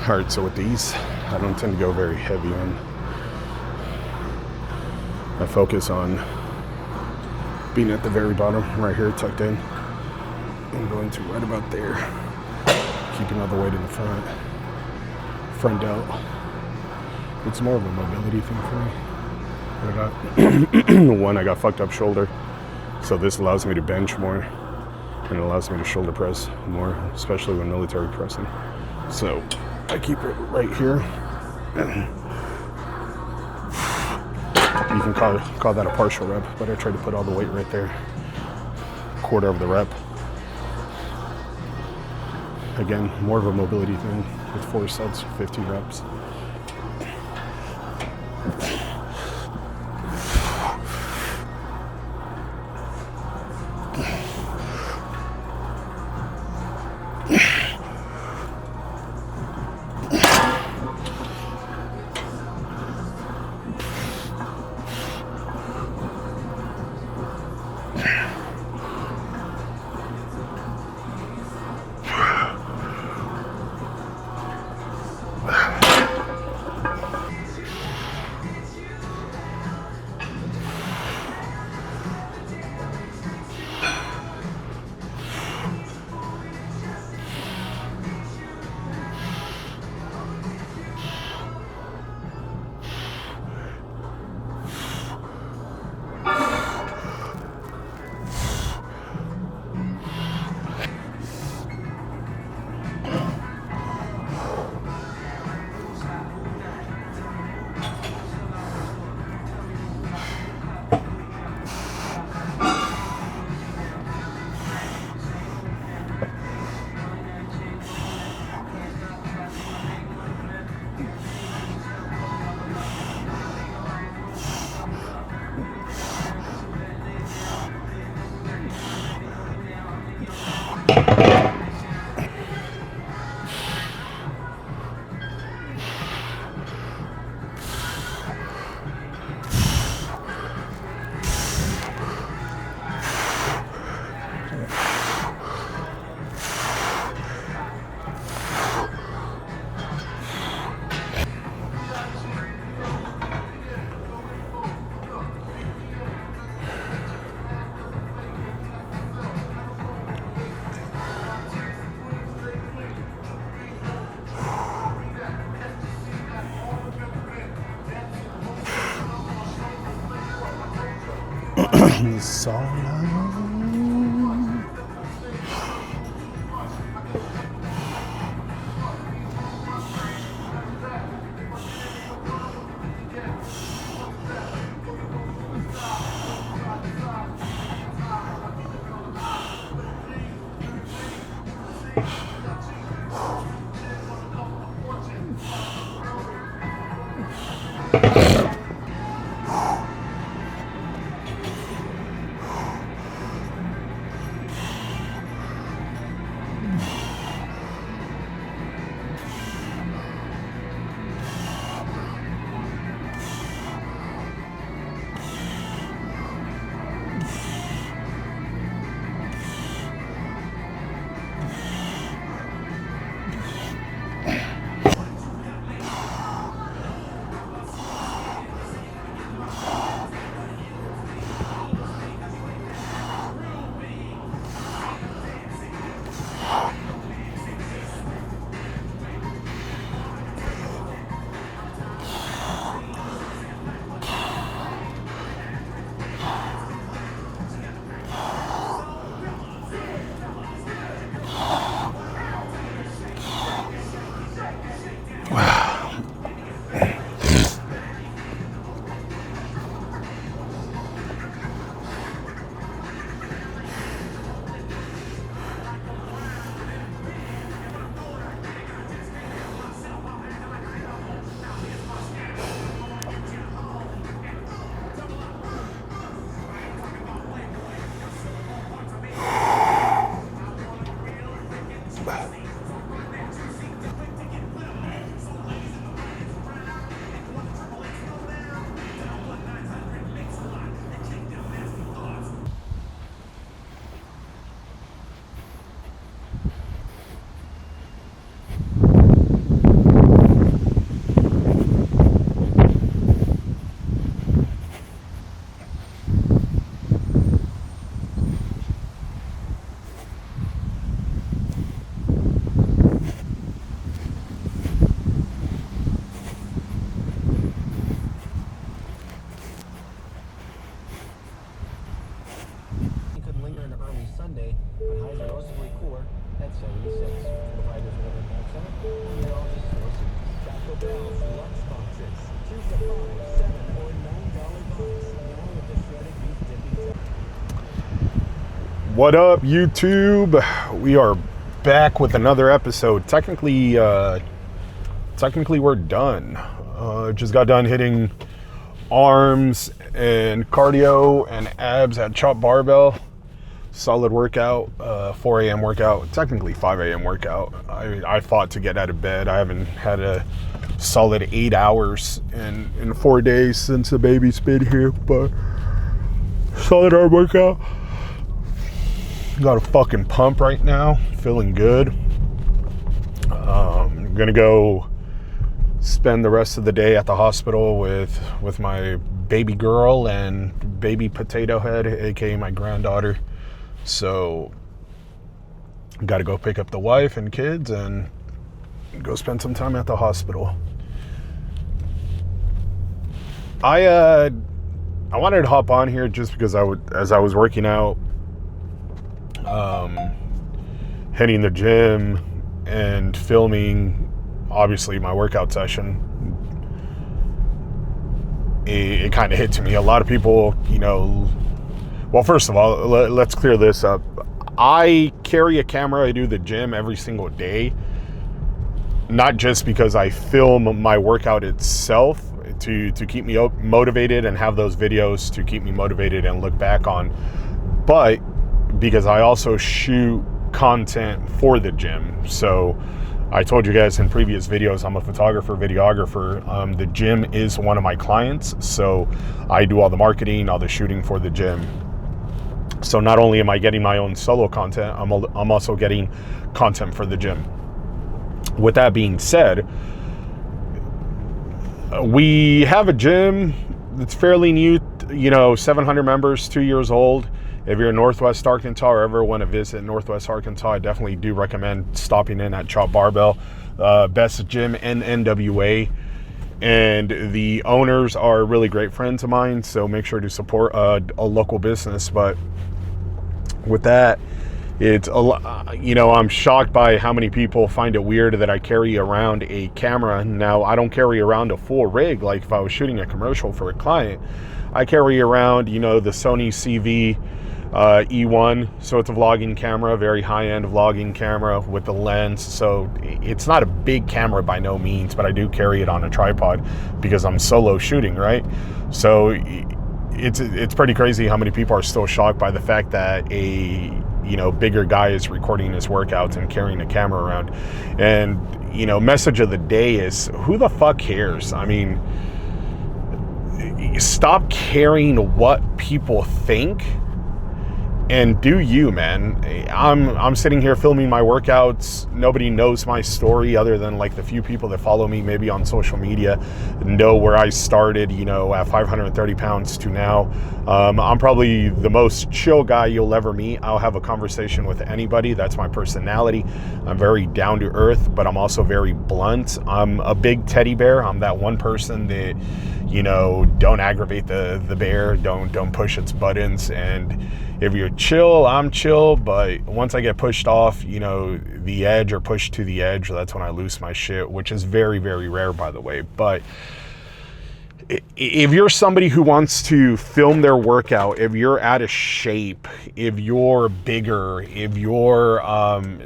Alright, so with these, I don't tend to go very heavy on. I focus on being at the very bottom, right here, tucked in, and going to right about there, keeping all the weight in the front delt. It's more of a mobility thing for me. I got fucked up shoulder, so this allows me to bench more, and it allows me to shoulder press more, especially when military pressing. So I keep it right here. You can call that a partial rep, but I try to put all the weight right there, quarter of the rep. Again, more of a mobility thing with 4 sets, 50 reps. What up, YouTube? We are back with another episode. Technically we're done. Just got done hitting arms and cardio and abs at Chop Barbell. Solid workout, 4 a.m. workout, technically 5 a.m. workout. I fought to get out of bed. I haven't had a solid 8 hours in 4 days since the baby's been here, but solid arm workout. Got a fucking pump right now, feeling good. I'm gonna go spend the rest of the day at the hospital with my baby girl and baby potato head, aka my granddaughter. So got to go pick up the wife and kids and go spend some time at the hospital. I wanted to hop on here just because as I was working out, hitting the gym and filming, obviously, my workout session, it kind of hit to me. A lot of people, well, first of all, let's clear this up. I carry a camera. I do the gym every single day, not just because I film my workout itself to keep me motivated and have those videos to keep me motivated and look back on, but because I also shoot content for the gym. So I told you guys in previous videos, I'm a photographer, videographer. The gym is one of my clients, so I do all the marketing, all the shooting for the gym. So not only am I getting my own solo content, I'm also getting content for the gym. With that being said, we have a gym that's fairly new, 700 members, 2 years old. If you're in Northwest Arkansas or ever want to visit Northwest Arkansas, I definitely do recommend stopping in at Chop Barbell, best gym in NWA. And the owners are really great friends of mine, so make sure to support a local business. But with that, it's I'm shocked by how many people find it weird that I carry around a camera. Now, I don't carry around a full rig like if I was shooting a commercial for a client. I carry around, the Sony CV E1, so it's a vlogging camera, very high-end vlogging camera with the lens. So it's not a big camera by no means, but I do carry it on a tripod because I'm solo shooting, right? So it's pretty crazy how many people are still shocked by the fact that a bigger guy is recording his workouts and carrying a camera around. And message of the day is, who the fuck cares? I mean, stop caring what people think and do you, man. I'm sitting here filming my workouts. Nobody knows my story other than like the few people that follow me maybe on social media know where I started, at 530 pounds to now. I'm probably the most chill guy you'll ever meet. I'll have a conversation with anybody. That's my personality. I'm very down to earth, but I'm also very blunt. I'm a big teddy bear. I'm that one person that, don't aggravate the bear, don't push its buttons. And if you're chill, I'm chill, but once I get pushed off, the edge or pushed to the edge, that's when I lose my shit, which is very, very rare, by the way. But if you're somebody who wants to film their workout, if you're out of shape, if you're bigger, if you're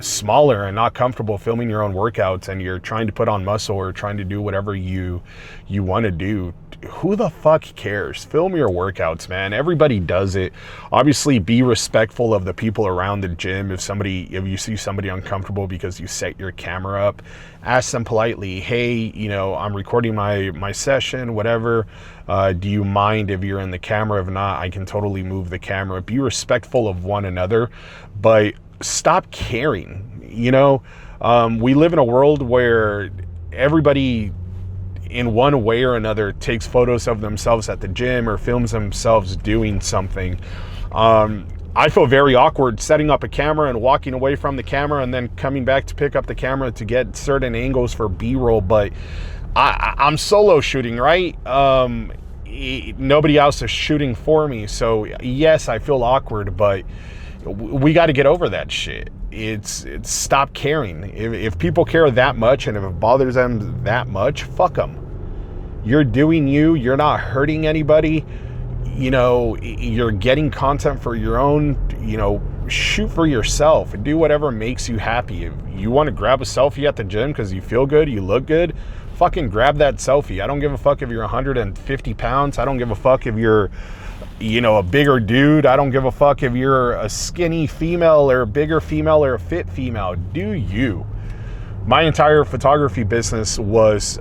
smaller and not comfortable filming your own workouts and you're trying to put on muscle or trying to do whatever you want to do, who the fuck cares? Film your workouts, man. Everybody does it. Obviously, be respectful of the people around the gym. If you see somebody uncomfortable because you set your camera up, ask them politely, hey, I'm recording my session, whatever. Do you mind if you're in the camera? If not, I can totally move the camera. Be respectful of one another, but stop caring. We live in a world where everybody in one way or another takes photos of themselves at the gym or films themselves doing something. I feel very awkward setting up a camera and walking away from the camera and then coming back to pick up the camera to get certain angles for B-roll, but I'm solo shooting, right? Nobody else is shooting for me, so yes, I feel awkward, but we got to get over that shit. it's stop caring. If people care that much and if it bothers them that much, fuck them. You're doing you. You're not hurting anybody. You know, you're getting content for your own, you know, shoot for yourself and do whatever makes you happy. If you want to grab a selfie at the gym because you feel good, you look good, fucking grab that selfie. I don't give a fuck if you're 150 pounds. I don't give a fuck if you're, you know, a bigger dude. I don't give a fuck if you're a skinny female or a bigger female or a fit female. Do you. My entire photography business was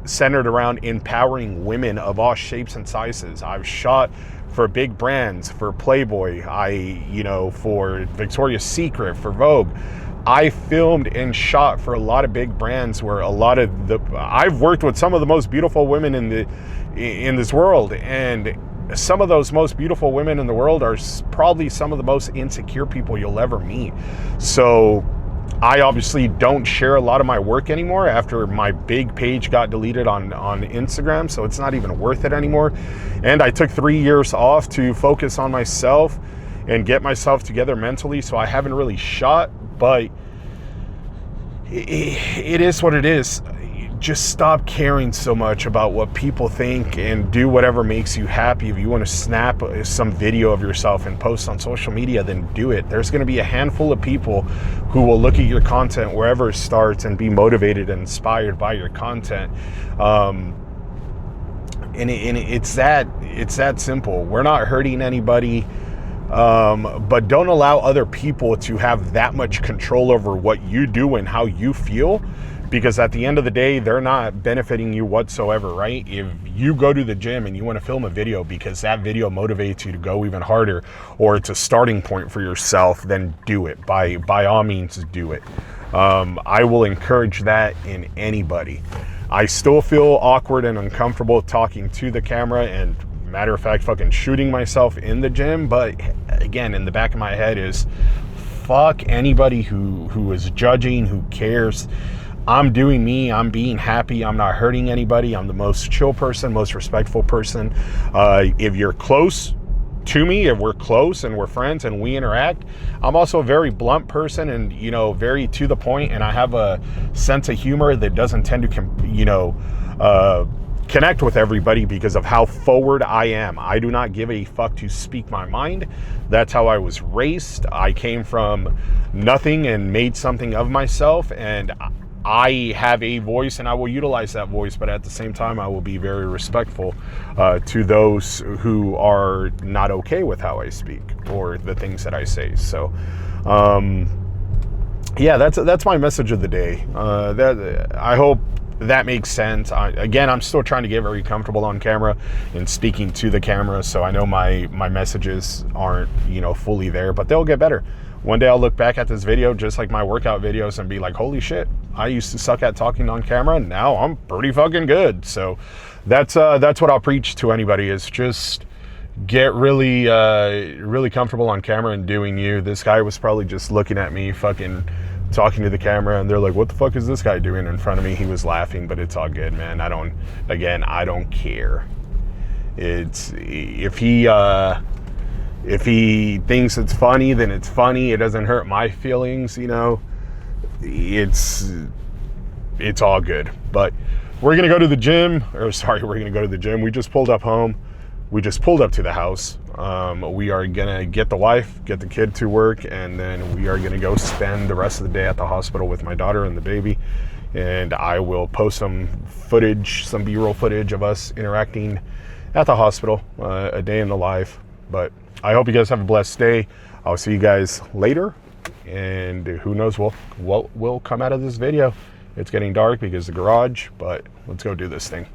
centered around empowering women of all shapes and sizes. I've shot for big brands, for Playboy, for Victoria's Secret, for Vogue. I filmed and shot for a lot of big brands where I've worked with some of the most beautiful women in this world, and some of those most beautiful women in the world are probably some of the most insecure people you'll ever meet. So I obviously don't share a lot of my work anymore after my big page got deleted on Instagram, so it's not even worth it anymore. And I took 3 years off to focus on myself and get myself together mentally, so I haven't really shot, but it is what it is. Just stop caring so much about what people think and do whatever makes you happy. If you want to snap some video of yourself and post on social media, then do it. There's going to be a handful of people who will look at your content wherever it starts and be motivated and inspired by your content. And it's that simple. We're not hurting anybody. But don't allow other people to have that much control over what you do and how you feel, because at the end of the day, they're not benefiting you whatsoever, right? If you go to the gym and you want to film a video because that video motivates you to go even harder, or it's a starting point for yourself, then do it. By all means, do it. I will encourage that in anybody. I still feel awkward and uncomfortable talking to the camera, and matter of fact, fucking shooting myself in the gym. But again, in the back of my head is, fuck anybody who is judging, who cares. I'm doing me. I'm being happy. I'm not hurting anybody. I'm the most chill person, most respectful person. If you're close to me, if we're close and we're friends and we interact, I'm also a very blunt person and, you know, very to the point, and I have a sense of humor that doesn't tend to, connect with everybody because of how forward I am. I do not give a fuck to speak my mind. That's how I was raised. I came from nothing and made something of myself, and I have a voice and I will utilize that voice, but at the same time, I will be very respectful to those who are not okay with how I speak or the things that I say. So, yeah, that's my message of the day. I hope that makes sense. I'm still trying to get very comfortable on camera and speaking to the camera, so I know my messages aren't, fully there, but they'll get better. One day I'll look back at this video just like my workout videos and be like, holy shit, I used to suck at talking on camera, and now I'm pretty fucking good. So that's what I'll preach to anybody, is just get really comfortable on camera and doing you. This guy was probably just looking at me fucking talking to the camera, and they're like, what the fuck is this guy doing in front of me? He was laughing, but it's all good, man. I don't care. It's if he thinks it's funny, then it's funny. It doesn't hurt my feelings, it's all good. But we're gonna go to the gym, we just pulled up home. We just pulled up to the house. We are gonna get the wife, get the kid to work, and then we are gonna go spend the rest of the day at the hospital with my daughter and the baby. And I will post some B-roll footage of us interacting at the hospital, a day in the life. But I hope you guys have a blessed day. I'll see you guys later, and who knows what will come out of this video. It's getting dark because of the garage, but let's go do this thing.